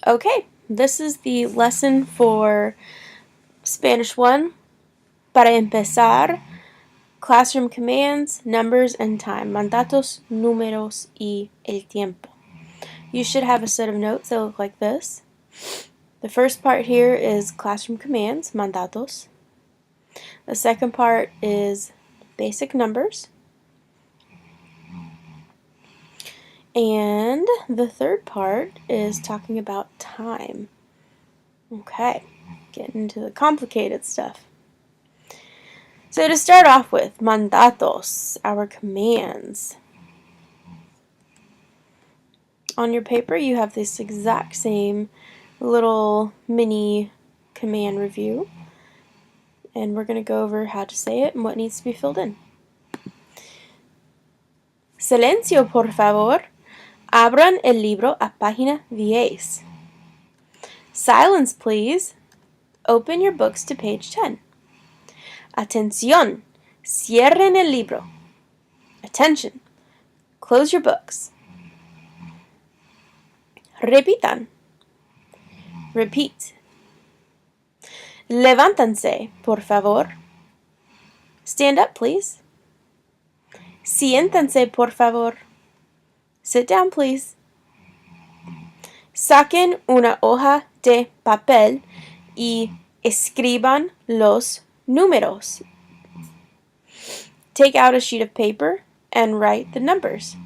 Okay, this is the lesson for Spanish 1, Para Empezar, classroom commands, numbers, and time. Mandatos, números, y el tiempo. You should have a set of notes that look like this. The first part here is classroom commands, mandatos. The second part is basic numbers. And the third part is talking about time. Okay, getting into the complicated stuff. So to start off with, mandatos, our commands. On your paper you have this exact same little mini command review. And we're going to go over how to say it and what needs to be filled in. Silencio, por favor. Abran el libro a página 10. Silence, please. Open your books to page 10. Atención. Cierren el libro. Attention. Close your books. Repitan. Repeat. Levántanse, por favor. Stand up, please. Siéntanse, por favor. Sit down, please. Saquen una hoja de papel y escriban los números. Take out a sheet of paper and write the numbers.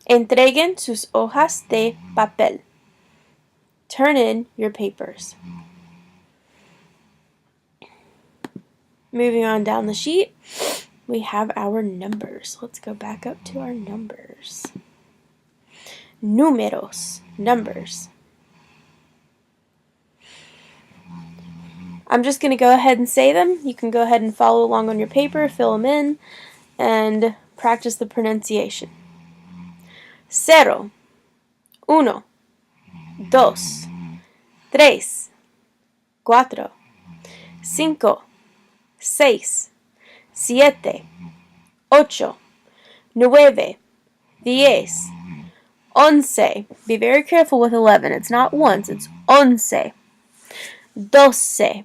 Entreguen sus hojas de papel. Turn in your papers. Moving on down the sheet, we have our numbers. Let's go back up to our numbers. Números, numbers. I'm just going to go ahead and say them. You can go ahead and follow along on your paper, fill them in, and practice the pronunciation. 0, 1, 2, 3, 4, 5, 6, 7, 8, 9, 10, 11. Be very careful with 11. It's not once, it's 11. 12,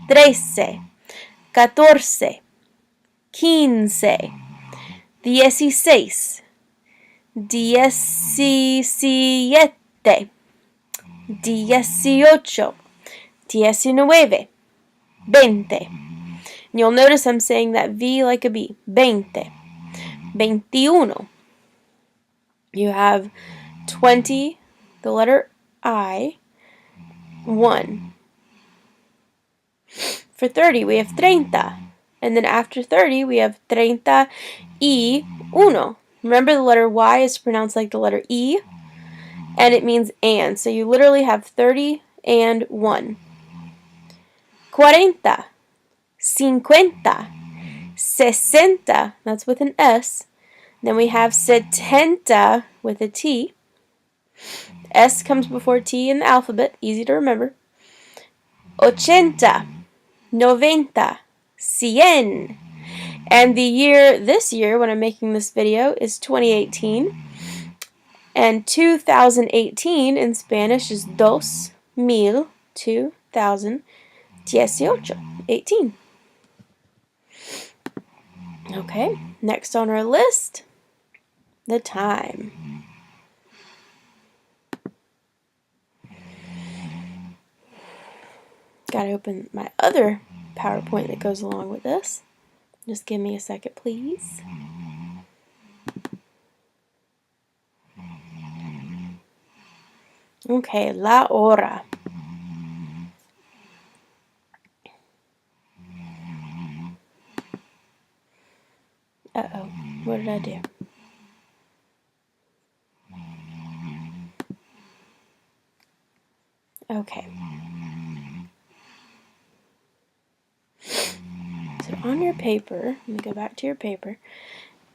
13, 14, 15, 16, 17, 18, 19, 20. You'll notice I'm saying that V like a B. 20. 21. You have 20, the letter I, 1. For 30, we have 30. And then after 30, we have 31. Remember, the letter Y is pronounced like the letter E, and it means and. So you literally have 30 and 1. 40, 50, 60, that's with an S. Then we have 70 with a T. S comes before T in the alphabet, easy to remember. 80, 90, 100. And the year, this year, when I'm making this video, is 2018. And 2018 in Spanish is 2018. 18. Okay, next on our list, the time. Gotta open my other PowerPoint that goes along with this. Just give me a second, please. Okay, la hora. Uh-oh, what did I do? Okay. So on your paper, let me go back to your paper,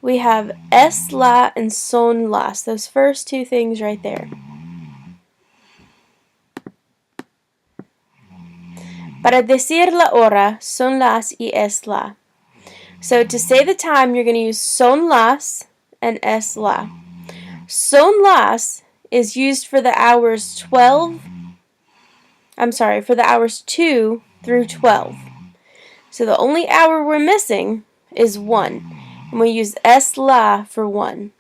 we have es la and son las, those first two things right there. Para decir la hora, son las y es la. So to say the time, you're going to use son las and es la. Son las is used for the hours 2 through 12. So the only hour we're missing is 1. And we use es la for 1.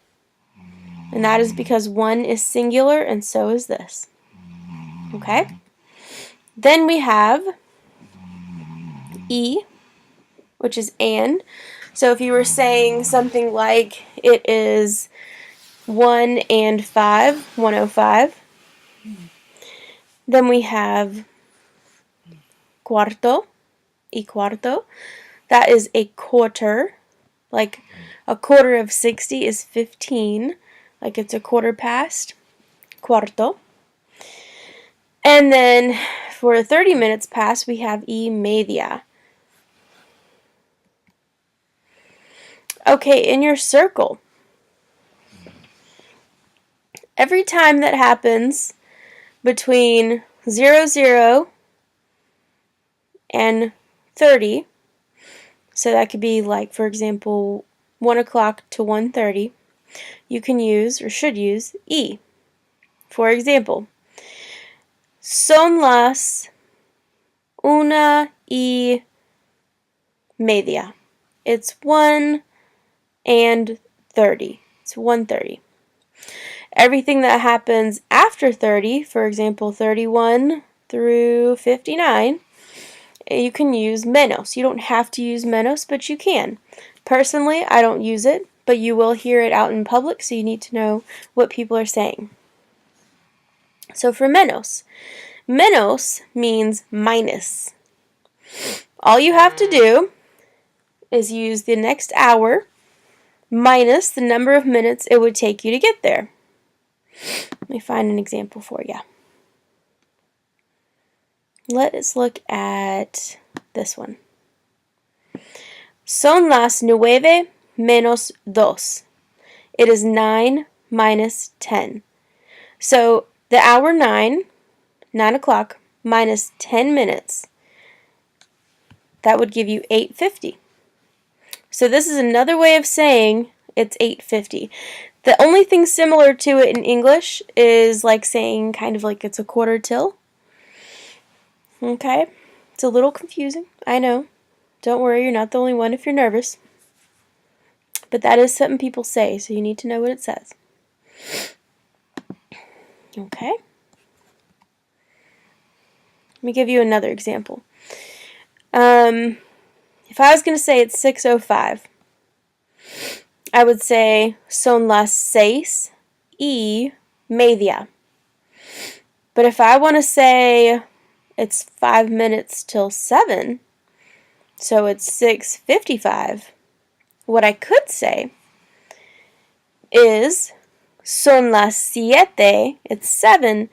And that is because 1 is singular and so is this. Okay? Then we have E, which is and. So if you were saying something like it is 1 and 5, 105. Then we have cuarto, y cuarto. That is a quarter. Like a quarter of 60 is 15. Like it's a quarter past. Cuarto. And then for 30 minutes past, we have y media. Okay, in your circle, every time that happens between 00 and 30, so that could be like, for example, 1 o'clock to 1:30, you can use or should use E. For example, son las 1:30. It's 1 and 30. It's 1:30. Everything that happens after 30, for example, 31 through 59, you can use menos. You don't have to use menos, but you can. Personally, I don't use it, but you will hear it out in public, so you need to know what people are saying. So for menos, menos means minus. All you have to do is use the next hour minus the number of minutes it would take you to get there. Let me find an example for you. Let's look at this one. Son las 9 menos 2. It is 9 minus 10. So the hour 9 o'clock, minus 10 minutes, that would give you 8:50. So this is another way of saying it's 8:50. The only thing similar to it in English is like saying kind of like it's a quarter till. Okay? It's a little confusing, I know. Don't worry, you're not the only one if you're nervous. But that is something people say, so you need to know what it says. Okay? Let me give you another example. If I was going to say it's 6:05, I would say son las 6:30. But if I want to say it's 5 minutes till 7, so it's 6:55, what I could say is son las 7, it's 7,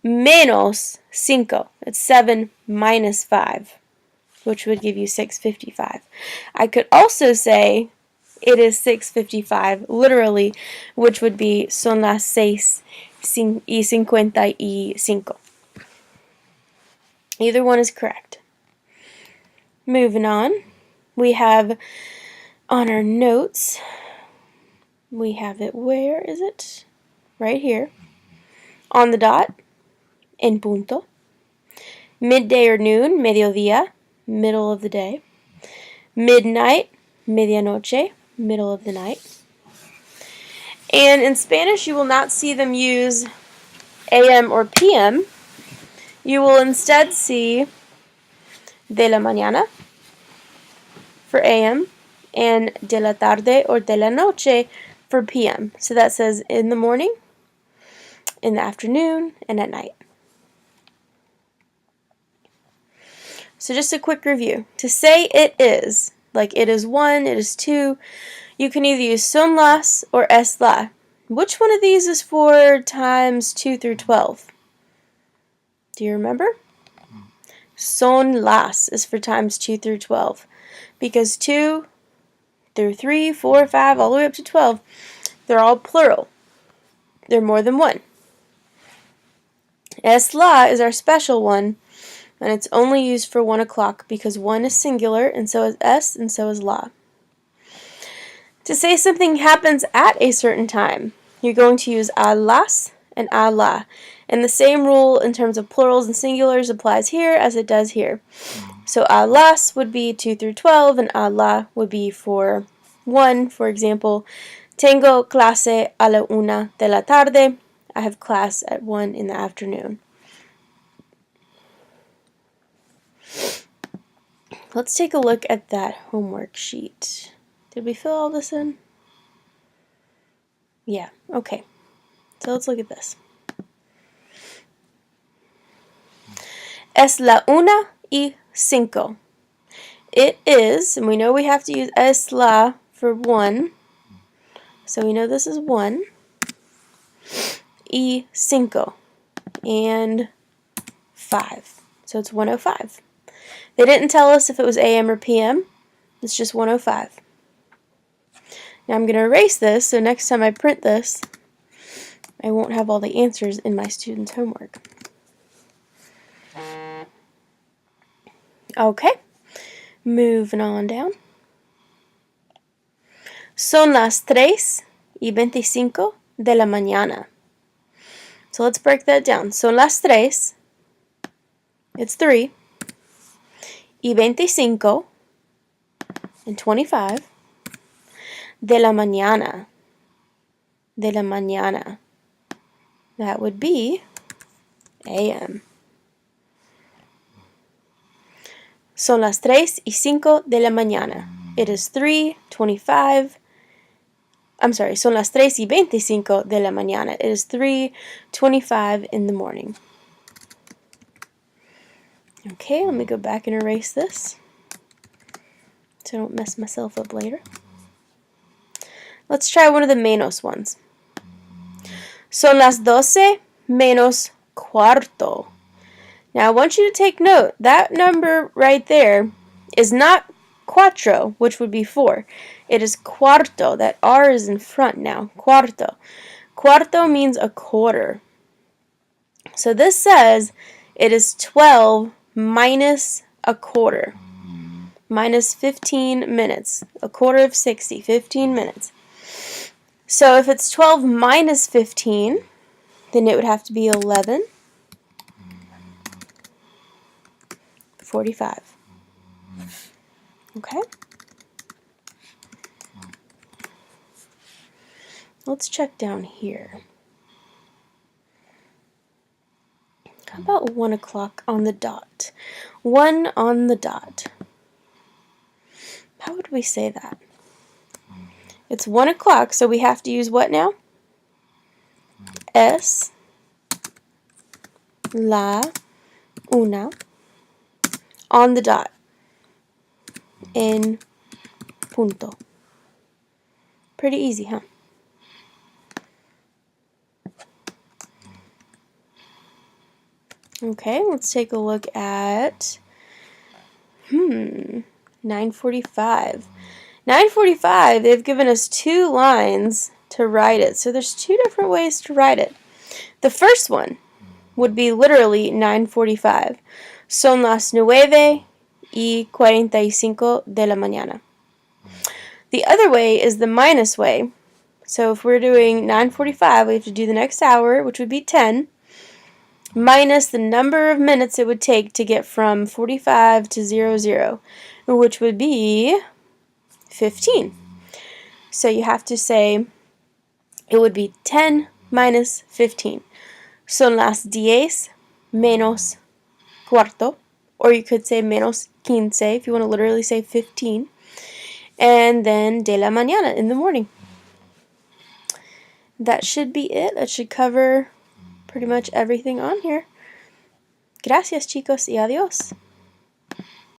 menos 5, it's 7 minus 5, which would give you 6:55. I could also say it is 6:55, literally, which would be son las 6:55. Either one is correct. Moving on, we have on our notes, we have it, where is it? Right here. On the dot, en punto. Midday or noon, mediodía, middle of the day. Midnight, medianoche, middle of the night. And in Spanish, you will not see them use AM or PM. You will instead see de la mañana for AM and de la tarde or de la noche for PM. So that says in the morning, in the afternoon, and at night. So just a quick review. To say it is, like it is 1, it is 2, you can either use son las or es la. Which one of these is for times 2 through 12? Do you remember? Son las is for times 2 through 12. Because 2 through 3, 4, 5, all the way up to 12, they're all plural. They're more than one. Es la is our special one, and it's only used for 1 o'clock because 1 is singular, and so is es, and so is la. To say something happens at a certain time, you're going to use a las and a la. And the same rule in terms of plurals and singulars applies here as it does here. So a las would be 2 through 12, and a la would be for 1. For example, tengo clase a la 1 de la tarde. I have class at 1 in the afternoon. Let's take a look at that homework sheet. Did we fill all this in? Yeah, okay. So let's look at this. Es la 1:05. It is, and we know we have to use es la for 1. So we know this is 1. Y cinco. And 5. So it's 1:05. They didn't tell us if it was AM or PM. It's just 1:05. Now I'm going to erase this, so next time I print this, I won't have all the answers in my students' homework. Okay, moving on down. Son las 3:25 de la mañana. So let's break that down. Son las 3, it's 3, y 25, and 25, de la mañana. De la mañana. That would be AM. Son las 3:05 de la mañana. It is 3:25. I'm sorry, son las 3:25 de la mañana. It is 3:25 in the morning. Okay, let me go back and erase this so I don't mess myself up later. Let's try one of the menos ones. Son las 12 menos cuarto. Now I want you to take note, that number right there is not cuatro, which would be 4. It is cuarto. That R is in front now. Cuarto. Cuarto means a quarter. So this says it is 12 minus a quarter. Minus 15 minutes. A quarter of 60. 15 minutes. So if it's 12 minus 15, then it would have to be 11. 45. Okay? Let's check down here. How about 1 o'clock on the dot? 1 on the dot. How would we say that? It's 1 o'clock, so we have to use what now? Es la una on the dot. En punto. Pretty easy, huh? Okay, let's take a look at 9:45. 9:45, they've given us 2 lines to write it. So there's 2 different ways to write it. The first one would be literally 9:45. Son las 9:45 de la mañana. The other way is the minus way. So if we're doing 9:45, we have to do the next hour, which would be 10, minus the number of minutes it would take to get from 45 to 00, which would be 15. So you have to say it would be 10 minus 15. Son las 10 menos cuarto, or you could say menos 15 if you want to literally say 15. And then de la mañana, in the morning. That should be it. That should cover pretty much everything on here. Gracias, chicos, y adiós.